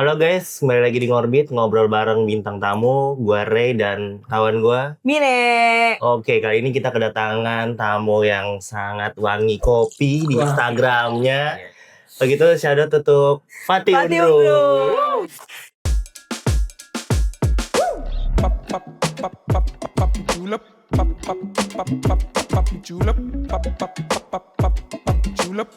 Halo guys, kembali lagi di Ngorbit, ngobrol bareng bintang tamu, gua Ray dan kawan gua Mine. Oke, kali ini kita kedatangan tamu yang sangat wangi kopi di Instagramnya. Begitu shadow tutup Fatih Undro. Julep, julep, julep,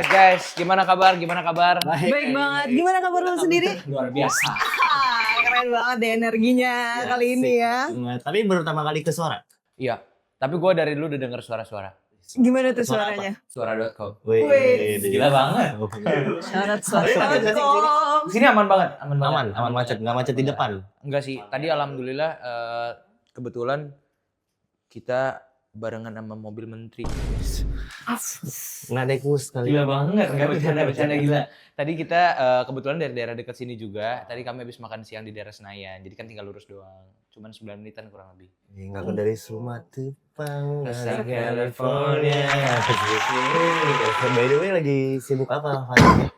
Guys, gimana kabar? Baik banget. Gimana kabar lu sendiri? Luar biasa. Keren banget deh energinya kali ini ya. Tapi baru pertama kali ke suara. Iya, tapi gue dari dulu udah denger suara-suara. Gimana tuh suaranya? Suara.com. Wih, Gila banget. Syarat suara.com. Sini aman banget. Aman macet, nggak macet di depan. Enggak sih, tadi alhamdulillah kebetulan kita barengan sama mobil menteri. Nggak naik bus kali. Gila banget, nggak bercanda gila. Tadi kita kebetulan dari daerah dekat sini juga. Tadi kami habis makan siang di daerah Senayan, jadi kan tinggal lurus doang. Cuman 9 menitan kurang lebih. Nggak dari Sumatera, Ke California. By the way lagi sibuk apa, Fatih?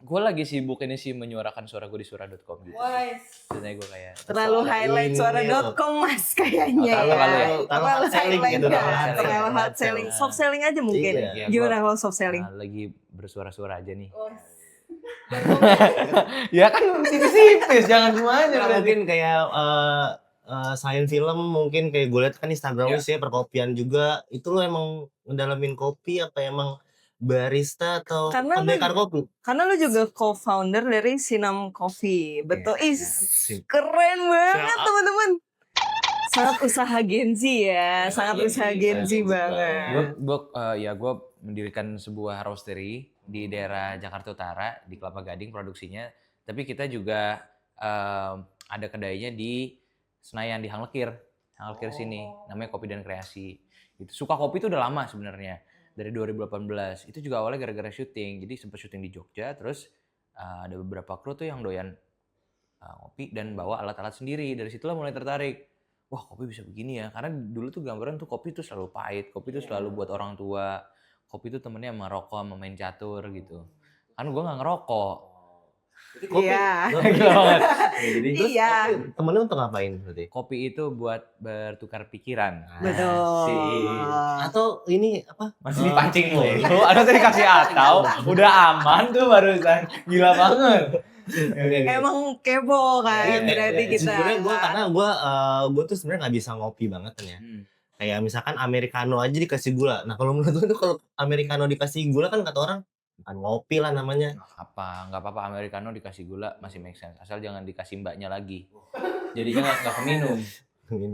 Gue lagi sibuk ini sih menyuarakan suara gue di suara.com gitu. Sebenarnya gue kayak Terlalu highlight suara.com mas kayaknya ya. Terlalu selling gitu. Terlalu hard selling. Soft selling aja mungkin. Iya, Gimana kalau soft selling? lagi bersuara-suara aja nih. Ya kan tipis-tipis, jangan semuanya. Nah, mungkin kayak science film mungkin kayak gue liat kan Instagram lu sih perkopian juga. Itu lo emang ngedalamin kopi apa emang barista atau Karena pendekar kopi? Karena lu juga co-founder dari Sinam Coffee. Betul. Keren banget teman-teman. Sangat usaha Gen Z ya. Sangat usaha Gen Z banget. Gue mendirikan sebuah roastery di daerah Jakarta Utara di Kelapa Gading produksinya. Tapi kita juga ada kedainya di Senayan di Hang Lekir sini. Namanya Kopi dan Kreasi. Gitu. Suka kopi itu udah lama sebenarnya. Dari 2018. Itu juga awalnya gara-gara syuting. Jadi sempat syuting di Jogja. Terus ada beberapa kru tuh yang doyan kopi dan bawa alat-alat sendiri. Dari situlah mulai tertarik. Wah, kopi bisa begini ya. Karena dulu tuh gambaran tuh kopi tuh selalu pahit. Kopi tuh selalu buat orang tua. Kopi tuh temennya sama rokok, sama main catur gitu. Kan gue gak ngerokok. Iya. Jadi terus temennya untuk ngapain berarti? Kopi itu buat bertukar pikiran. Betul. Atau ini apa? Masih dipancing mulu. Ada tadi kasih atau udah aman tuh barusan. Gila banget. Emang kepo kan berarti kita. Sebenarnya gue tuh sebenarnya nggak bisa ngopi banget kan ya. Kayak misalkan americano aja dikasih gula. Nah kalau menurut gue tuh kalau americano dikasih gula kan kata orang bukan ngopi lah namanya. Nggak apa-apa americano dikasih gula masih make sense. Asal jangan dikasih mbaknya lagi. Jadinya nggak keminum.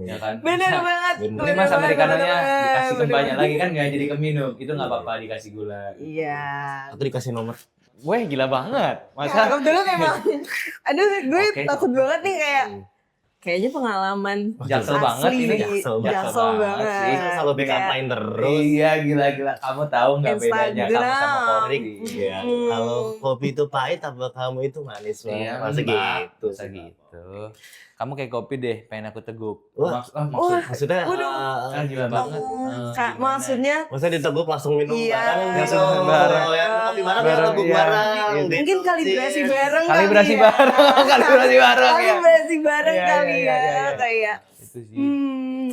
Ya kan? Bener banget. Ini mas americanonya dikasih ke mbaknya lagi kan nggak jadi keminum. Itu nggak apa-apa dikasih gula. Iya. Atau dikasih nomor. Weh gila banget. Masa? Kebetulan emang. Aduh gue takut banget nih kayaknya pengalaman Jaksel asli. banget ini. Jaksel banget. Selalu bikatain terus. Iya gila. Kamu tahu nggak bedanya kamu sama kopi? Iya. Kalau kopi itu pahit, apa kamu itu manis banget? Iya, Masa gitu. Masa gitu. Kamu kayak kopi deh, pengen aku teguk. Maksudnya Gila banget. Maksudnya diteguk langsung minum iya, bareng. Langsung bareng. Kopi bareng, teguk bareng. Mungkin kalibrasi bareng Kalibrasi kali ya. Kalibrasi bareng ya. Kalibrasi bareng kali ya. Iya. Kayak Itu sih.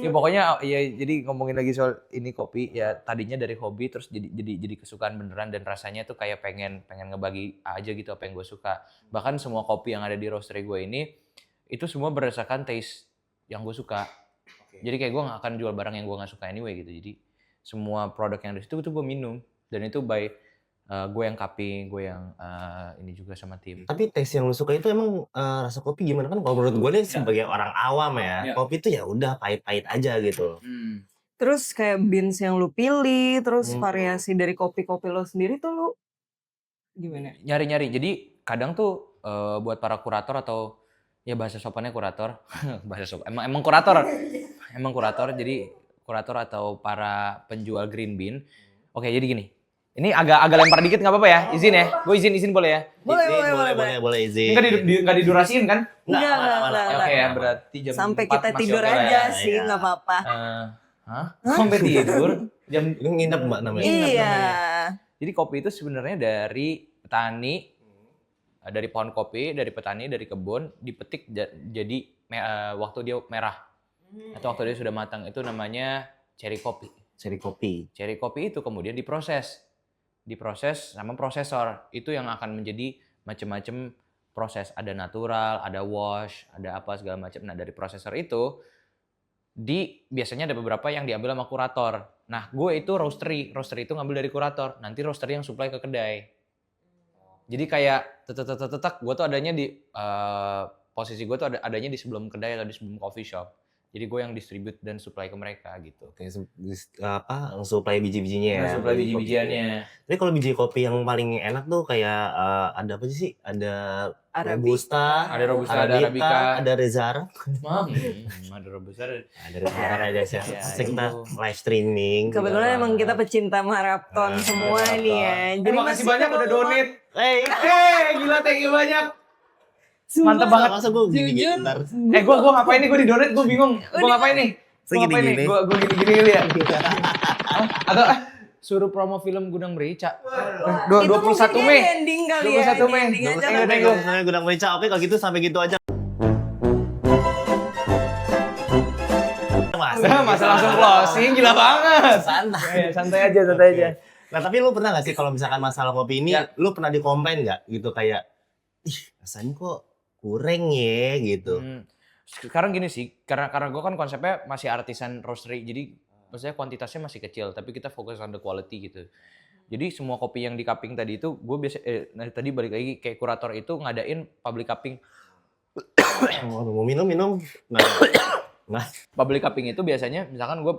Ya pokoknya ya jadi ngomongin lagi soal ini kopi ya tadinya dari hobi terus jadi kesukaan beneran dan rasanya tuh kayak pengen ngebagi aja gitu apa yang gue suka. Bahkan semua kopi yang ada di roastery gue ini itu semua berdasarkan taste yang gue suka. Jadi kayak gue gak akan jual barang yang gue gak suka anyway gitu. Jadi semua produk yang dari situ gue minum dan itu by gue yang cupping, gue yang ini juga sama tim. Tapi taste yang lu suka itu emang rasa kopi gimana kan? Kalau menurut gue nih sebagai orang awam ya, kopi itu ya udah pahit-pahit aja gitu. terus kayak beans yang lu pilih, terus variasi dari kopi-kopi lo sendiri tuh lu gimana? Nyari-nyari. Jadi kadang tuh buat para kurator atau ya bahasa sopannya kurator. Emang kurator. Emang kurator. Jadi kurator atau para penjual green bean. Oke, jadi gini. Ini agak lempar dikit nggak apa-apa ya? Izin ya? Gue izin boleh ya? Boleh izin. Nggak didurasiin kan? Enggak. Oke ya, berarti jam Sampai 4 kita masih tidur oke lah aja ya. sih, nggak apa-apa. Hah? Sampai tidur? Itu nginep Mbak namanya. Iya. Jadi kopi itu sebenarnya dari petani, dari pohon kopi, dari petani, dari kebun, dipetik jadi waktu dia merah. Atau waktu dia sudah matang, itu namanya cherry kopi. Seri kopi. Cherry kopi itu kemudian diproses sama prosesor. Itu yang akan menjadi macam-macam proses. Ada natural, ada wash, ada apa segala macam. Nah, dari prosesor itu biasanya ada beberapa yang diambil sama kurator. Nah, gue itu roastery. Roastery itu ngambil dari kurator. Nanti roastery yang supply ke kedai. Jadi kayak tetek, gue tuh adanya di posisi gue tuh adanya di sebelum kedai atau di sebelum coffee shop. Jadi gue yang distribute dan supply ke mereka gitu. Oke, supply biji-bijinya ya. Supply biji-bijiannya. Tapi kalau biji kopi yang paling enak tuh kayak ada apa sih? Ada Robusta, ada Arabica, ada Rezara. Ada Robusta, Ada Rezara aja sih. Ya, Kita live streaming. Kebetulan emang kita pecinta Marathon semua nih ya. Jadi makasih banyak udah donate. Hey, Gila, thank you banyak. Sumpah. Mantep banget. Masa gue gini-gini Jujur. ntar. Gue ngapain nih? Gue di donate, gue bingung. Gue ngapain nih? Segini-gini. Gue gini-gini kali ya. Atau suruh promo film Gudang Merica. 21 Mei. Ending kali ya. 21 Mei. Ending aja. Thank you. Gudang Merica. Oke, kalau gitu sampai gitu aja. Masa langsung closing, gila banget. Santai. Santai aja. Nah, tapi lu pernah gak sih kalau misalkan masalah kopi ini, lu pernah dikomplain gak? Gitu kayak, ih rasanya kok kurang ya gitu. Sekarang gini sih, karena gue kan konsepnya masih artisan roastery, jadi maksudnya kuantitasnya masih kecil, tapi kita fokus on the quality gitu. Jadi semua kopi yang di cupping tadi itu, gue biasa, tadi balik lagi kayak kurator itu ngadain public cupping. Mau minum. Nah. Public cupping itu biasanya, misalkan gue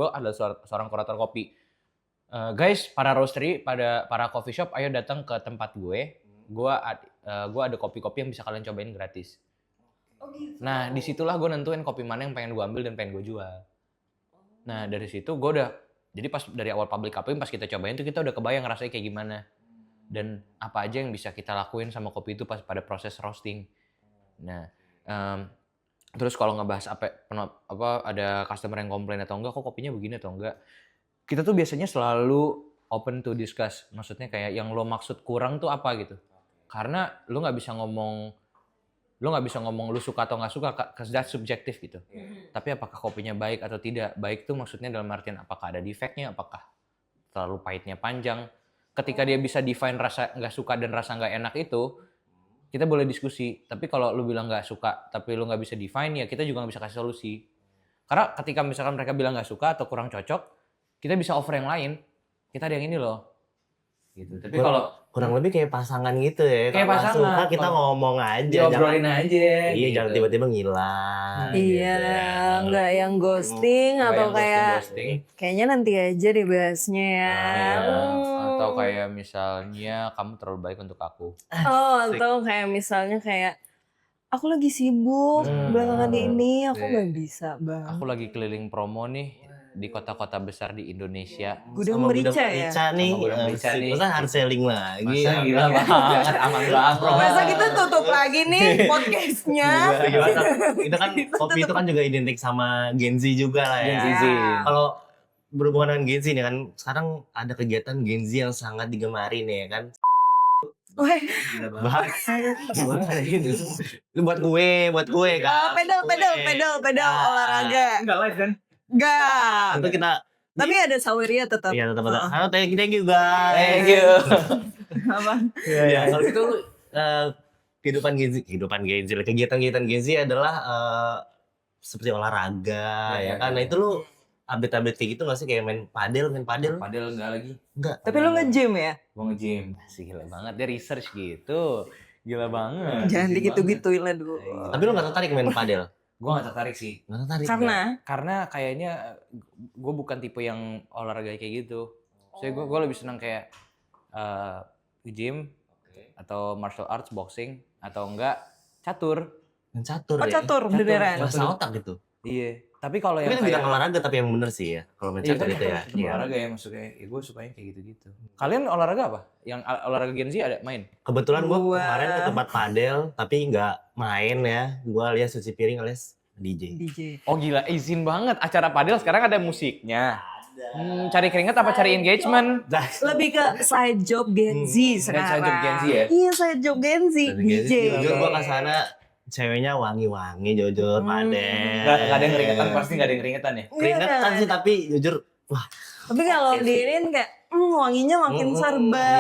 adalah seorang kurator kopi. Guys, para roastery, para coffee shop, ayo datang ke tempat gue. Gue ada kopi-kopi yang bisa kalian cobain gratis. Nah, disitulah gue nentuin kopi mana yang pengen gue ambil dan pengen gue jual. Nah, dari situ gue udah, jadi pas dari awal public cupping, pas kita cobain tuh kita udah kebayang rasanya kayak gimana. Dan apa aja yang bisa kita lakuin sama kopi itu pas pada proses roasting. Nah, terus kalau ngebahas apa ada customer yang komplain atau enggak, kok kopinya begini atau enggak. Kita tuh biasanya selalu open to discuss. Maksudnya kayak yang lo maksud kurang tuh apa gitu. Karena lo nggak bisa ngomong lu suka atau nggak suka, cause that's subjektif gitu. Tapi apakah kopinya baik atau tidak? Baik tuh maksudnya dalam artian apakah ada defeknya, apakah terlalu pahitnya panjang. Ketika dia bisa define rasa nggak suka dan rasa nggak enak itu, kita boleh diskusi. Tapi kalau lu bilang nggak suka, tapi lu nggak bisa define, ya kita juga nggak bisa kasih solusi. Karena ketika misalkan mereka bilang nggak suka atau kurang cocok, kita bisa offer yang lain. Kita ada yang ini loh. Gitu. Tapi kalau kurang lebih kayak pasangan gitu ya. Kayak Kalau pasangan. suka kita ngomong aja. diobrolin aja. Iya, gitu. jangan tiba-tiba ngilang. Iya, nggak yang ghosting Nggak atau yang kayak ghosting. kayaknya nanti aja deh bahasnya ya. Atau kayak misalnya kamu terlalu baik untuk aku. Oh, atau kayak misalnya kayak aku lagi sibuk belakangan ini, aku nggak bisa bang. Aku lagi keliling promo nih di kota-kota besar di Indonesia. Gudang Sama Merica Gudang ya. Merica nih. Sama Gudang Merica nih. Masa hard selling lagi. Masa gila banget, aman banget. Masa kita tutup lagi nih podcastnya? Itu kan kopi itu kan juga identik sama Gen Z juga lah ya. Gen Z. Kalau berhubungan dengan Gen Z nih kan, sekarang ada kegiatan Gen Z yang sangat digemari nih ya kan. Weh, Bahas gitu. Itu buat gue kan. pedal olahraga. Enggak live kan? Enggak. Itu kita Tapi ada saweria tetap. iya tetap ada. Halo, thank you guys. Thank you. Apa? Ya, kalau gitu kehidupan Gen Z, kegiatan Gen Z adalah seperti olahraga ya kan. Nah itu lu update kayak gitu nggak sih, kayak main padel? Padahal enggak lagi. Enggak. Tapi lu nge-gym ya? Gua nge-gym. Sih gila banget, dia research gitu. Gila banget. Jangan digitu-gituin lah dulu. Tapi lu nggak tertarik main padel? Gua gak tertarik sih. Nggak tertarik. Karena Kayaknya gue bukan tipe yang olahraga kayak gitu. Saya gue lebih senang kayak gym atau martial arts, boxing atau enggak catur. Main catur oh ya. catur beneran. Masa otak gitu. Iya. Tapi kalau yang Tapi itu kayak bukan olahraga tapi yang bener sih ya. Kalau main iya catur kan itu ya. itu olahraga ya maksudnya. Ya gue sukanya kayak gitu-gitu. Kalian olahraga apa? Yang olahraga Gen Z ada main? Kebetulan gue Gua- kemarin ke tempat padel tapi nggak main ya. Gue alias cuci piring alias DJ. DJ. Oh gila, izin banget. Acara padel sekarang ada musiknya. Cari keringat apa cari engagement? Lebih ke side job Gen Z sekarang. side job Gen Z ya? Iya, side job Gen Z, DJ. Jujur gue kesana ceweknya wangi-wangi jujur padel. Nggak ada yang keringetan, pasti nggak ada yang keringetan ya? Keringetan sih tapi jujur wah Tapi kalau diinin kayak wanginya makin serba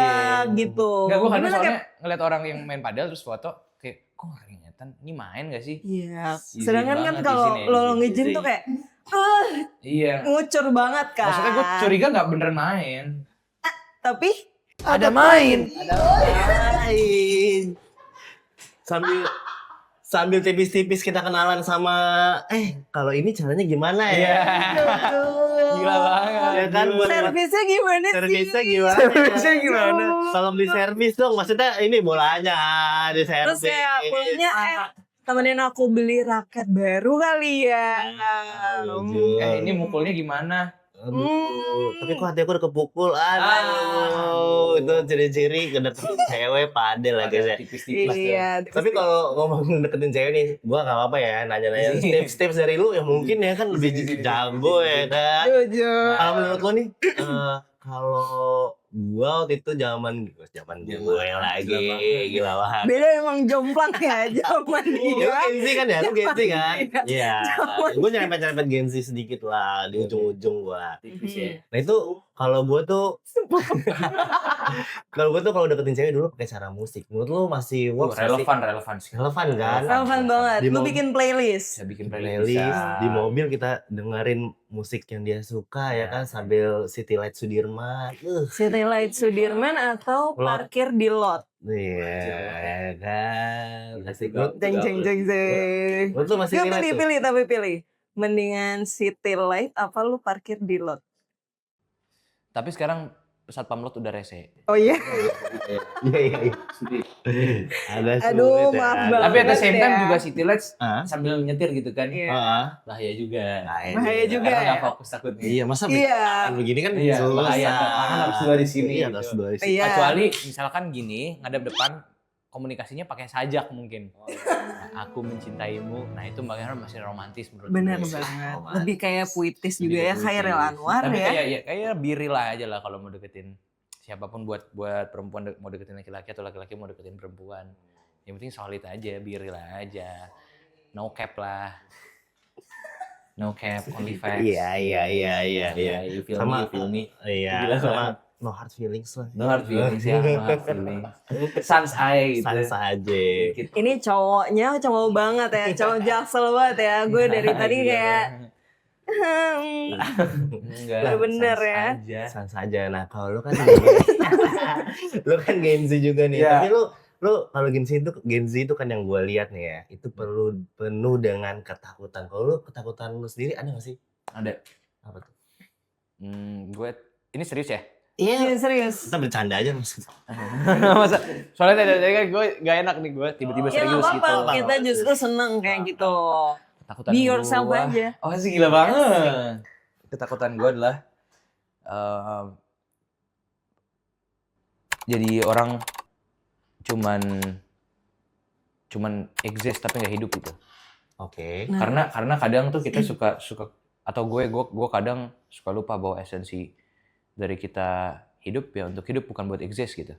gitu. Nggak, gue kadang Gimana, soalnya ngeliat orang yang main padel terus foto kayak kok nggak keringetan? Ini main gak sih? Iya. Izin Sedangkan kan banget kalau izin ya, lo izin. ngizin tuh kayak Iya. ngucur banget kan. Maksudnya gue curiga nggak beneran main. Tapi Ada main. main. Sambil tipis-tipis kita kenalan sama kalau ini caranya gimana ya? Iya. Aduh. Gila banget. Ya kan buat Servisnya gimana sih? servisnya gimana? Servisnya gimana? Tolong di servis dong. Maksudnya ini bolanya di Terus servis. kayak pulangnya temenin aku beli raket baru kali ya. Ini mukulnya gimana? Aduh, tapi kok hati aku udah kepukul. Aduh, itu ciri-ciri kedeketin cewek padel lah guys ya. Tipis-tipis. Iya. Tapi kalau ngomong deketin cewek nih, gua gak apa-apa ya nanya-nanya tips-tips dari lu ya mungkin ya kan lebih jago ya kan. Jujur. Kalau menurut lu nih, kalau gua waktu itu zaman gue lagi gila banget. Beda emang jomplang ya zaman Ya, dia. lu Gen Z kan ya, lu Gen Z kan? Iya. Gue nyerempet-nyerempet Gen Z sedikit lah di ujung-ujung gua. Tipis ya. Nah itu kalau gue tuh kalau deketin cewek dulu pakai cara musik. Menurut lu masih works nggak sih? Relevan sih. Relevan kan? Relevan banget. Di Lu mobil. bikin playlist. Bisa bikin Playlist bisa. di mobil kita dengerin musik yang dia suka ya kan sambil City Light Sudirman. City Light Sudirman atau Lot. parkir di lot. Iya kan. Asik lu. Jeng jeng jeng jeng. Lu tuh masih Gak relate tuh. pilih tapi pilih. Mendingan City Light apa lu parkir di lot? Tapi sekarang satpam lot udah rese. Oh iya. Iya. Ada Aduh, sulit ya. maaf banget. Tapi at the same time ya. juga City Lights Hah? sambil nyetir gitu kan. Iya. Heeh. Bahaya juga. Bahaya juga. Karena ya. nggak fokus takutnya. Iya, masa Iya. begini kan Iya, susah. bahaya. Karena harus dua di sini, Iya, gitu. harus dua di sini. Iya. Kecuali misalkan gini, ngadep depan komunikasinya pakai sajak mungkin. Nah, aku mencintaimu. Nah, itu masih romantis menurut Bener gue. banget. romantis. Lebih kayak puitis juga ya, Lebih Khairil puitis. Anwar Tapi ya. kayak biril aja lah kalau mau deketin siapapun buat perempuan mau deketin laki-laki atau laki-laki mau deketin perempuan. Yang penting solid aja, biril aja. No cap lah. No cap, only facts. Iya. You feel Sama- me, you feel me. Iya, Gila sama banget. no hard feelings lah. No hard feelings ya, no hard feelings. Sans eye gitu. Sans aja. Dikit. Ini cowoknya cowok banget ya, cowok jaksel banget ya. Gue dari tadi Gila kayak banget. hmm, Enggak, Bener-bener sans ya. aja. Sans aja. Nah, kalau lu kan lu kan Gen Z juga nih. Iya. Tapi lu kalau Gen Z itu kan yang gue lihat nih ya, itu penuh dengan ketakutan. Kalau lu ketakutan lu sendiri ada gak sih? Ada. Apa tuh? Gue ini serius ya? Iya serius. Kita bercanda aja mas. Masa soalnya tadi kan gue gak enak nih gue tiba-tiba Ya serius nggak gitu. apa-apa, kita justru seneng kayak gitu. Ketakutan Be yourself gua- aja. Oh sih gila banget. Ketakutan gue adalah jadi orang cuman exist tapi nggak hidup gitu. Oke. Nah. Karena kadang tuh kita suka atau gue kadang suka lupa bahwa esensi dari kita hidup ya untuk hidup bukan buat exist gitu.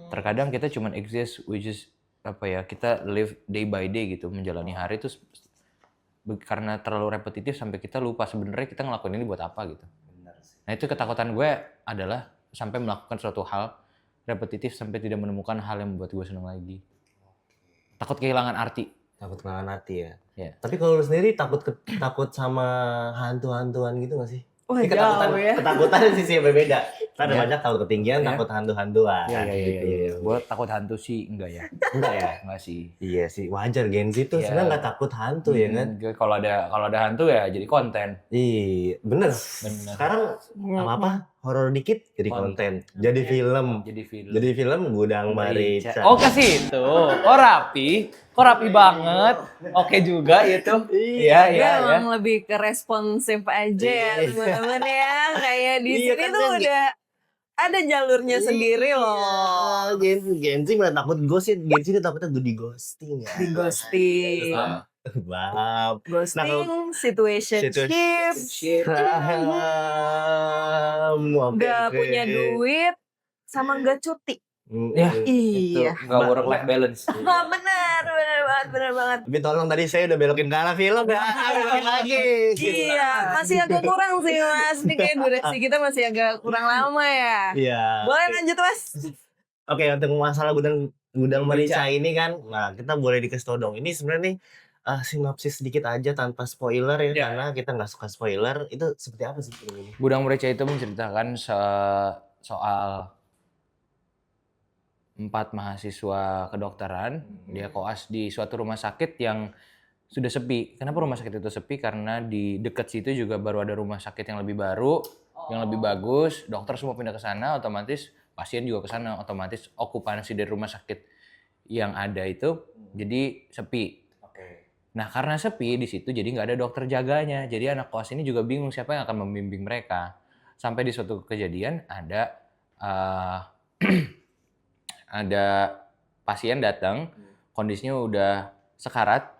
Terkadang kita cuman exist which is apa ya, kita live day by day gitu, menjalani hari terus karena terlalu repetitif sampai kita lupa sebenarnya kita ngelakuin ini buat apa gitu. Nah itu ketakutan gue adalah sampai melakukan suatu hal repetitif sampai tidak menemukan hal yang membuat gue senang lagi. Takut kehilangan arti. Takut kehilangan hati ya. Iya. Tapi kalau lu sendiri takut sama hantu-hantuan gitu gak sih? Wah Ini jauh ya. ketakutan sisi yang berbeda. Kan ada Iya. banyak takut ketinggian, Iya. takut hantu-hantuan. Iya. Gue takut hantu sih enggak ya. Enggak ya? Enggak sih. Iya sih, wajar Gen Z tuh Iya. sebenarnya nggak takut hantu ya kan? Gue kalau ada hantu ya jadi konten. Iya, bener. Bener. Sekarang apa horor dikit jadi konten, jadi film. Jadi film Gudang Merica. Oh, ke situ. Kok rapi banget. Oke juga itu. Iya, Gue iya, iya. emang lebih ke responsif aja ya Iya. teman-teman ya. Kayak di Iya, sini kan tuh kan. udah ada jalurnya sendiri loh. Genzi nggak takut ghosting, Genzi itu takutnya di ghosting ya. Di ghosting. Wow. Ghosting, situationship, nggak punya duit, sama nggak cuti. Ya, Iya. Itu nggak work life balance. Benar banget. Tapi tolong tadi saya udah belokin ke arah film ya. Belokin lagi. Iya, masih agak kurang sih Mas. Ini kayak durasi kita masih agak kurang lama ya. Iya. Boleh lanjut Mas? Oke, untuk masalah Gudang Merica ini kan, nah kita boleh dikasih tau dong. Ini sebenarnya nih sinopsis sedikit aja tanpa spoiler ya, karena kita nggak suka spoiler. Itu seperti apa sih film ini? Gudang Merica itu menceritakan soal 4 mahasiswa kedokteran. Dia koas di suatu rumah sakit yang sudah sepi. Kenapa rumah sakit itu sepi? Karena di dekat situ juga baru ada rumah sakit yang lebih baru, yang lebih bagus. Dokter semua pindah ke sana, otomatis pasien juga ke sana. Otomatis okupansi dari rumah sakit yang ada itu jadi sepi. Nah, karena sepi di situ jadi nggak ada dokter jaganya. Jadi anak koas ini juga bingung siapa yang akan membimbing mereka. Sampai di suatu kejadian ada ada pasien datang, kondisinya udah sekarat,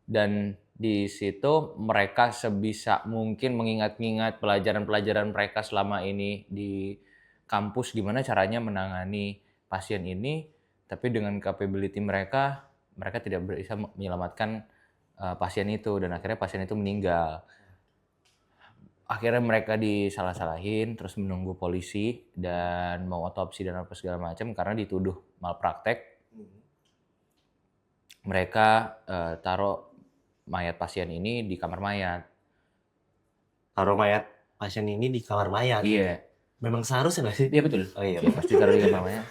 dan di situ mereka sebisa mungkin mengingat-ingat pelajaran-pelajaran mereka selama ini di kampus, gimana caranya menangani pasien ini, tapi dengan capability mereka tidak bisa menyelamatkan pasien itu, dan akhirnya pasien itu meninggal. Akhirnya mereka disalah-salahin, terus menunggu polisi dan mau otopsi dan apa segala macam karena dituduh malpraktek. Mereka taruh mayat pasien ini di kamar mayat. Taruh mayat pasien ini di kamar mayat. Iya. Memang seharusnya nggak sih? Iya betul. Oh iya. Ya, pasti taruh di kamar mayat.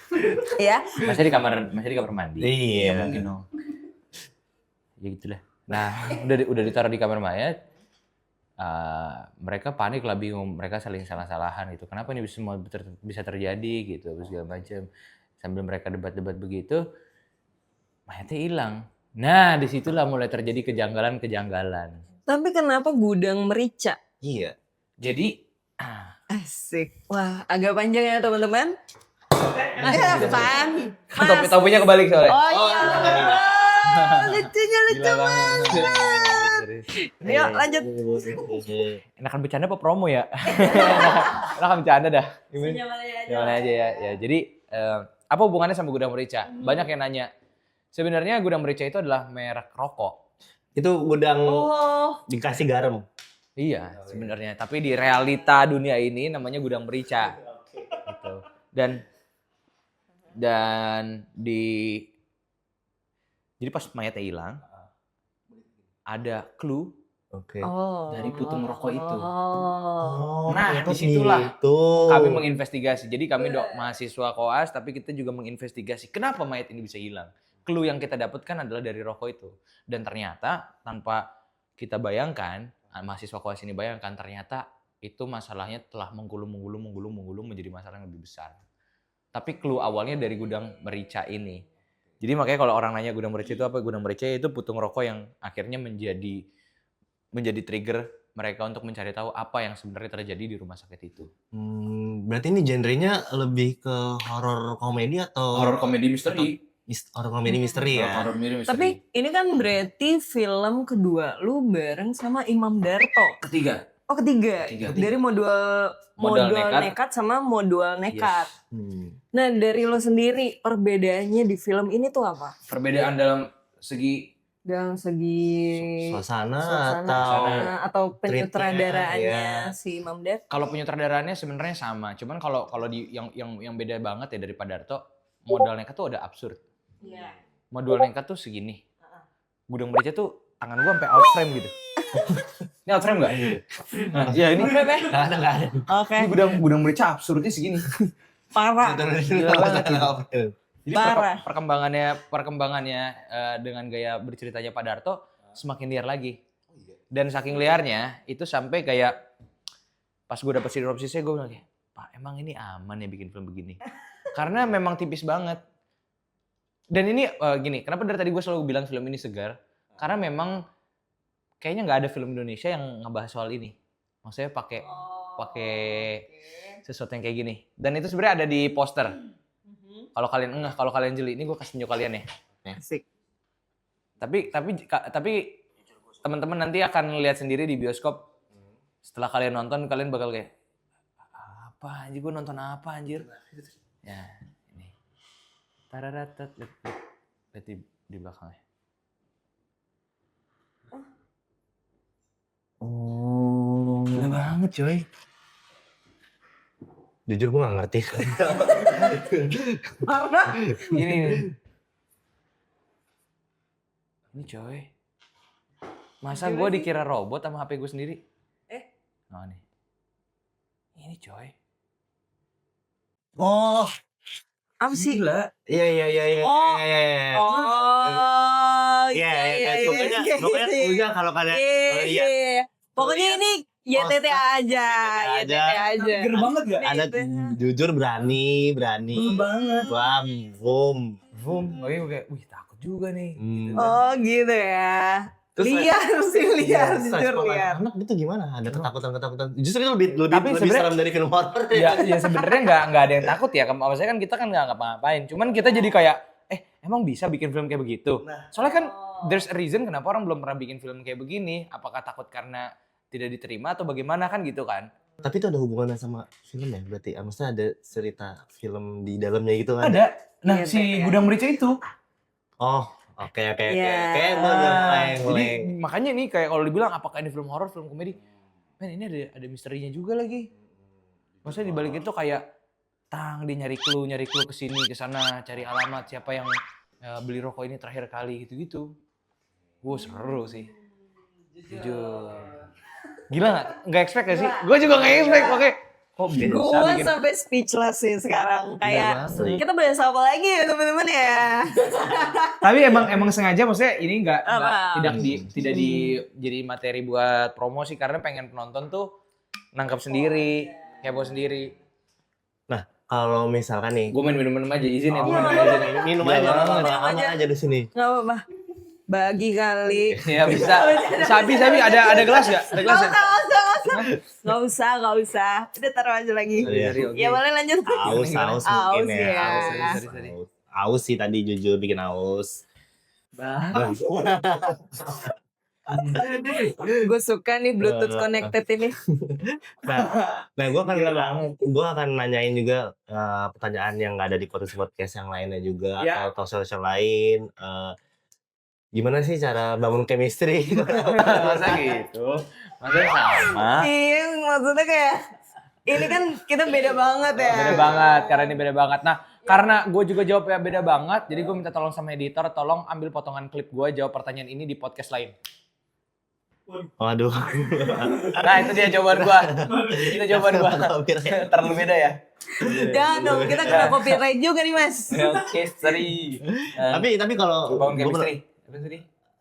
Ya. Masih di kamar mandi. Iya. Ya, mungkin dong. Ya gitulah. Nah, udah ditaruh di kamar mayat. Mereka panik lah, bingung, mereka saling salah-salahan gitu. Kenapa ini semua bisa terjadi gitu, segala macam. Sambil mereka debat-debat begitu, mayatnya hilang. Nah, disitulah mulai terjadi kejanggalan-kejanggalan. Tapi kenapa Gudang Merica? Iya. Jadi, Asik. Wah, agak panjang ya teman-teman. Ya, Pan. topinya kebalik soalnya. Oh iya. Lucunya lucu banget. Yuk lanjut. Enakan bercanda apa promo ya? Enakan bercanda dah. Gimana aja ya. Ya, jadi apa hubungannya sama Gudang Merica? Banyak yang nanya. Sebenarnya Gudang Merica itu adalah merek rokok. Itu gudang Oh. dikasih garam. Iya, sebenarnya. Tapi di realita dunia ini namanya Gudang Merica. Gitu. Dan jadi pas mayatnya hilang, ada clue dari putung rokok itu. Oh. Nah, ternyata disitulah gitu. kami menginvestigasi. Jadi kami mahasiswa koas, tapi kita juga menginvestigasi kenapa mayat ini bisa hilang. Clue yang kita dapatkan adalah dari rokok itu. Dan ternyata tanpa kita bayangkan, mahasiswa koas ini bayangkan, ternyata itu masalahnya telah menggulung menjadi masalah yang lebih besar. Tapi clue awalnya dari Gudang Merica ini. Jadi makanya kalau orang nanya Gudang Merica itu apa? Gudang Merica itu putung rokok yang akhirnya menjadi trigger mereka untuk mencari tahu apa yang sebenarnya terjadi di rumah sakit itu. Berarti ini genrenya lebih ke horor komedi atau Horor komedi misteri. horor komedi misteri ya? Horor komedi misteri. Tapi ini kan berarti film kedua lu bareng sama Imam Darto. Ketiga. Oh ketiga. Dari modal nekat sama modal nekat. Yes. Nah dari lo sendiri perbedaannya di film ini tuh apa? Perbedaan dalam segi Dalam segi Suasana atau treatnya, penyutradaraannya si Imam Darto. kalau penyutradarannya sebenarnya sama, cuman kalau di yang beda banget ya dari Pak Darto, modal nekat tuh ada absurd. Iya. Modal nekat tuh segini. Gudang Merica tuh tangan gua sampai out frame gitu. Ini out frame enggak? Nah, ya ini Nggak ada. Oke. ini gudang Merica absurdnya segini. Parah. Gila banget gitu. Jadi Parah. perkembangannya dengan gaya berceritanya Pak Darto semakin liar lagi. Dan saking liarnya itu sampai kayak pas gue dapet sinopsisnya gue bilang kayak, Pak, emang ini aman ya bikin film begini? Karena memang tipis banget. Dan ini gini, kenapa dari tadi gue selalu bilang film ini segar? Karena memang kayaknya nggak ada film Indonesia yang ngebahas soal ini. Maksudnya pakai sesuatu yang kayak gini. Dan itu sebenarnya ada di poster. Kalau kalian kalau kalian jeli, ini gue kasih tunjuk kalian ya. Asik. Tapi teman-teman nanti akan lihat sendiri di bioskop. Setelah kalian nonton, kalian bakal kayak, apa anjir, gue nonton apa anjir? Ya, ini. Tararatat, lihat di belakangnya. Oh, Gila banget coy. jujur gue gak ngerti. Karena Ini coy. Masa gue dikira robot sama HP gue sendiri? Oh nih. Ini coy. Oh, apa sih? Gila. iya. Oh. Iya. Iya. Pokoknya kalau kalian, Iya. Pokoknya ini YTT aja. Ger banget gak? ada jujur berani. banget. Boom. Boom. Oh iya kayak, wih takut juga nih. Oh gitu ya. Terus Liar sih, liar, Iya, jujur respon liar. anak itu gimana? Ada ketakutan. Justru itu lebih Tapi sebenarnya- serem dari film horor. Ya sebenarnya nggak ada yang takut ya. Maksudnya kan kita kan nggak ngapa-ngapain. Cuman kita jadi kayak, emang bisa bikin film kayak begitu? Soalnya kan there's a reason kenapa orang belum pernah bikin film kayak begini. Apakah takut karena tidak diterima atau bagaimana kan gitu kan? Tapi itu ada hubungannya sama film ya berarti? Maksudnya ada cerita film di dalamnya gitu kan? Ada. Nah Iya, si iya. Gudang Merica itu. Oh, oke. Iya. Kayak gue Jadi makanya nih kayak kalau dibilang apakah ini film horor, film komedi? Men ini ada misterinya juga lagi. Maksudnya dibalik itu kayak dia nyari clue ke sini ke sana, cari alamat siapa yang beli rokok ini terakhir kali gitu-gitu. Seru sih. Jujur. Gila nggak? Nggak expect gak sih? Gue juga nggak expect. Oke. Kok bisa Gua bikin? sampai speechless sih sekarang. Kayak banget. kita bahas apa lagi ya teman-teman ya? Tapi emang sengaja maksudnya ini nggak Apa? tidak jadi materi buat promosi karena pengen penonton tuh nangkap sendiri, heboh sendiri. Nah, kalau misalkan nih, Gue main minum aja izin ya, gue Iya, minum iya. aja. minum Gila aja, banget. aman aja di sini. Nggak apa-apa. Bagi kali. Ya bisa. Sabi ada gelas nggak? Ada gelas ya? Nggak usah. Udah taruh aja lagi. Iya. Ya boleh lanjut. Aus Aus mungkin ya. ya. Aus sih tadi jujur bikin aus. Gue suka nih Bluetooth connected ini. Nah, gue akan nanyain juga pertanyaan yang nggak ada di podcast yang lainnya juga Ya. atau sosial lain. Gimana sih cara bangun chemistry? Masa gitu? Masa sama? Iya, maksudnya kayak ini kan kita beda banget ya. Beda banget, karena ini beda banget. Nah, karena gue juga jawabnya beda banget, jadi gue minta tolong sama editor, tolong ambil potongan klip gue jawab pertanyaan ini di podcast lain. Waduh. Nah, itu dia jawaban gue. Itu jawaban gue. Terlalu beda ya? Jangan dong, kita kena copyright juga nih Mas. Oke, sorry. Tapi kalau Bangun gua chemistry. Apa tadi?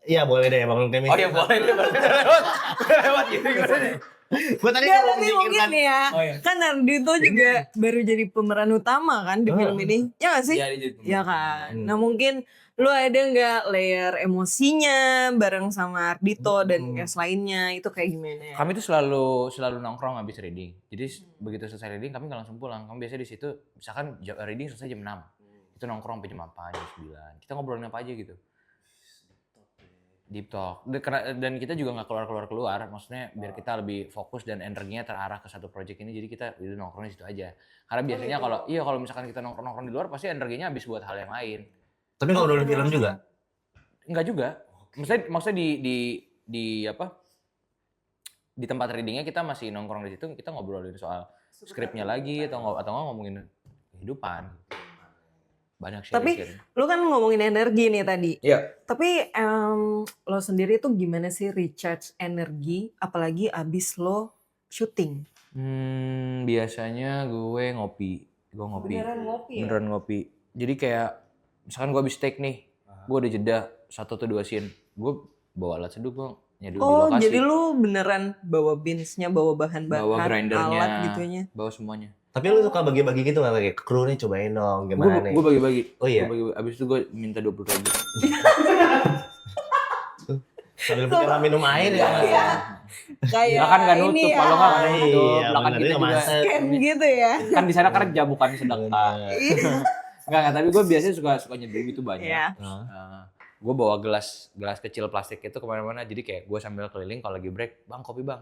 iya boleh deh bangun Oh chemistry. iya boleh deh, lewat gitu gimana nih? Gue tadi Ya, mau tapi mungkin memikirkan nih ya, Oh, iya. kan Ardito juga baru jadi pemeran utama kan di film ini. Ya nggak sih? Iya, dia jadi Ya kan. Nah mungkin lu ada nggak layer emosinya bareng sama Ardito dan cast lainnya itu kayak gimana ya? Kami tuh selalu nongkrong habis reading. Jadi begitu selesai reading kami nggak langsung pulang. Kami biasanya di situ misalkan reading selesai jam 6. Itu nongkrong sampai jam 8, jam 9. Kita ngobrolin apa aja gitu. Deep talk. Dan kita juga nggak keluar. Maksudnya biar kita lebih fokus dan energinya terarah ke satu project ini. Jadi kita udah nongkrong di situ aja. Karena biasanya kalau misalkan kita nongkrong di luar pasti energinya habis buat hal yang lain. Tapi kalau udah film juga. Enggak juga. Maksudnya di tempat readingnya kita masih nongkrong di situ, kita ngobrolin soal skripnya lagi atau ngomongin kehidupan. Banyak Tapi sharing. lu kan ngomongin energi nih tadi. Iya. Tapi lo sendiri tuh gimana sih recharge energi apalagi abis lo syuting? Biasanya gue ngopi. Beneran ngopi ya? Beneran ngopi. Jadi kayak misalkan gue habis take nih, gue udah jeda 1 atau 2 scene, gue bawa alat seduh, gue nyeduh di Oh lokasi. jadi lu beneran bawa beansnya, bawa bahan-bahan, Bawa grindernya, alat gitunya? bawa semuanya. Tapi lu suka bagi-bagi gitu nggak kayak kru nih cobain dong gimana nih? Gue bagi-bagi. Oh iya. Gua bagi-bagi. Abis itu gue minta 20.000. Sambil punya minum air ya. Iya. Kayak Ya kan nggak nutup, ini ya. kalau nggak nutup. Iya, Lah kan bener, kita dia juga masak. Scam gitu ya. kan di sana kerja bukan sedekah. Iya. Enggak, tapi gue biasanya suka nyeduh gitu banyak. Iya. Gue bawa gelas kecil plastik itu kemana-mana, jadi kayak gue sambil keliling kalau lagi break, bang kopi bang.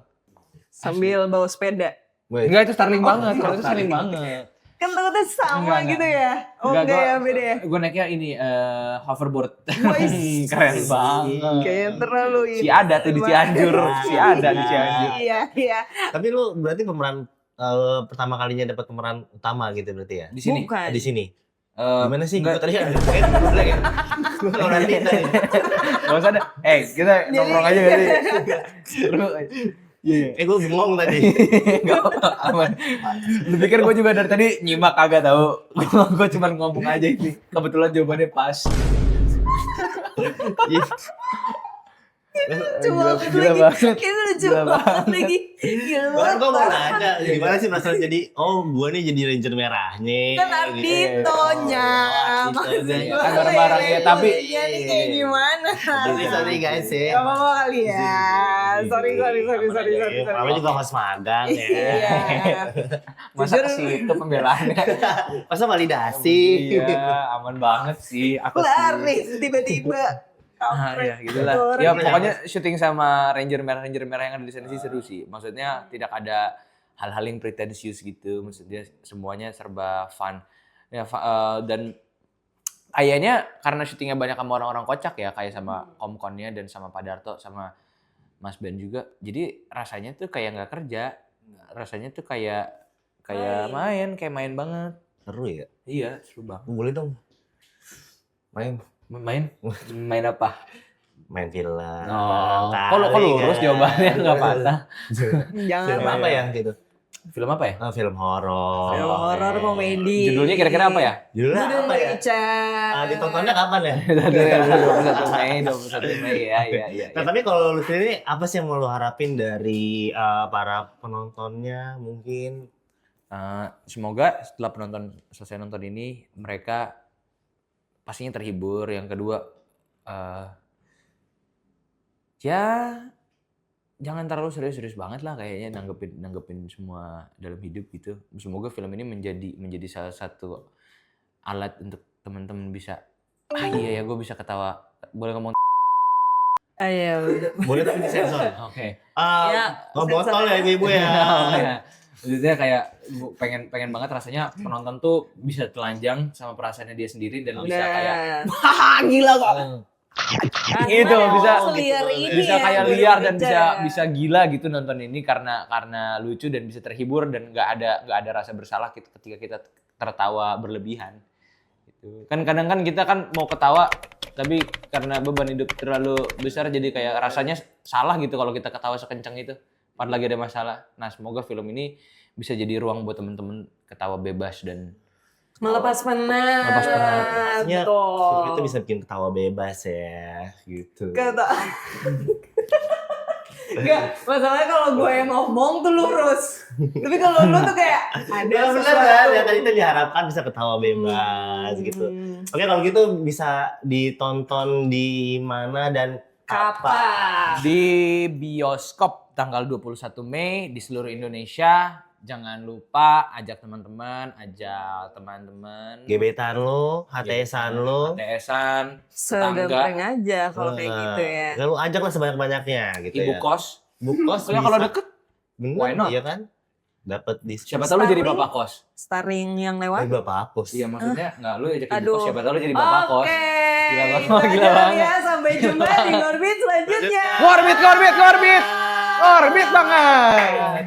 Sambil bawa sepeda. Enggak, itu Starling banget, kalau itu Starling banget. Kan takutnya sama Enggak. gitu ya. Oh enggak ya, beda ya. Gue naiknya ini hoverboard. Wih, Keren banget. Kayak terlalu ini. Si ada tuh di Cianjur, si ada di Cianjur. Iya, iya. Tapi lu berarti pemeran pertama kalinya dapat pemeran utama gitu berarti ya? Di sini. Bukan. Di sini. Eh, Gimana sih? enggak. Gue tadi ada black ya. Gue orang kita nih. Gak usah ada. Kita nongkrong aja kali. Terus, iya. Gue bengong tadi. Gak apa-apa, aman. Lu pikir gue juga dari tadi nyimak kagak tahu. Gue cuma ngomong aja ini. Kebetulan jawabannya pas. Coba Gila lagi. banget. Kayaknya lucu Gila banget lagi. Gila Bahkan gue mau banget. nanya, gimana sih perasaan jadi, gue nih jadi ranger merahnya. Kan Arditonya. Oh, Maksud Arditonya. gue Kan bareng-bareng ya, tapi- Iya nih kayak gimana. Sorry guys ya. Gak apa-apa kali ya. Sorry. Kamu juga mas magang ya. Iya. Masa Jujur. ke situ pembelaannya. Masa validasi. Iya, aman banget sih. Aku sih. Laris tiba-tiba. Ya gitulah. Orang Ya ya. pokoknya syuting sama Ranger merah yang ada di sana sih seru sih. Maksudnya tidak ada hal-hal yang pretensius gitu. Maksudnya semuanya serba fun. Ya dan kayaknya karena syutingnya banyak sama orang-orang kocak ya, kayak sama Komkonnya dan sama Pak Darto sama Mas Ben juga. Jadi rasanya tuh kayak nggak kerja. Rasanya tuh kayak kayak main banget. Seru ya? Iya, seru banget. Boleh dong. Main apa? Main film. Oh, kalau lurus jawabannya nggak patah. Jangan Film apa ya gitu? Film apa ya? Film horor. Film horor komedi. Judulnya kira-kira apa ya? Judulnya apa ya? Richard. Ditontonnya kapan ya? 21 Mei ya. Nah tapi kalau lu sendiri apa sih yang mau lu harapin dari para penontonnya mungkin? Semoga setelah penonton selesai nonton ini mereka pastinya terhibur. Yang kedua, ya jangan terlalu serius-serius banget lah kayaknya nanggepin semua dalam hidup gitu. Semoga film ini menjadi salah satu alat untuk teman-teman bisa iya ya gue bisa ketawa. Boleh ngomong Ayo. Boleh tapi disensor. oke. Ya, Botol ya ibu ya. Maksudnya kayak pengen banget rasanya penonton tuh bisa telanjang sama perasaannya dia sendiri dan bisa kayak Gila kok. gitu bisa Seliar ini bisa ya, kayak gue liar dan baca. bisa gila gitu nonton ini karena lucu dan bisa terhibur dan nggak ada rasa bersalah ketika kita tertawa berlebihan gitu. Kan kadang kan kita kan mau ketawa tapi karena beban hidup terlalu besar jadi kayak rasanya salah gitu kalau kita ketawa sekencang itu padahal lagi ada masalah. Nah, semoga film ini bisa jadi ruang buat teman-teman ketawa bebas dan Melepas penat. Maksudnya Betul. film itu bisa bikin ketawa bebas ya gitu. Kata. Enggak, masalahnya kalau gue yang ngomong tuh lurus. Tapi kalau lu tuh kayak ada Ya benar sesuatu. kan, ya tadi itu diharapkan bisa ketawa bebas gitu. Oke kalau gitu bisa ditonton di mana dan Kapan? di bioskop tanggal 21 Mei di seluruh Indonesia. Jangan lupa ajak teman-teman, gebetan lu, HTS-an lu, ATS-an, Segempreng aja kalau kayak gitu ya. Lu ajak lah sebanyak-banyaknya gitu ibu ya. kos. Ibu kos. Soalnya kalau deket, bener, why not? iya kan? Dapat diskon. siapa tahu lu jadi bapak kos. Starring yang Eh, lewat. bapak hapus. Iya maksudnya nggak lu ajak ibu Aduh. kos, siapa tahu lu jadi bapak kos. Oke. Gila banget, Itu aja gila kali banget. ya. Sampai jumpa di Ngorbit selanjutnya. Ngorbit banget.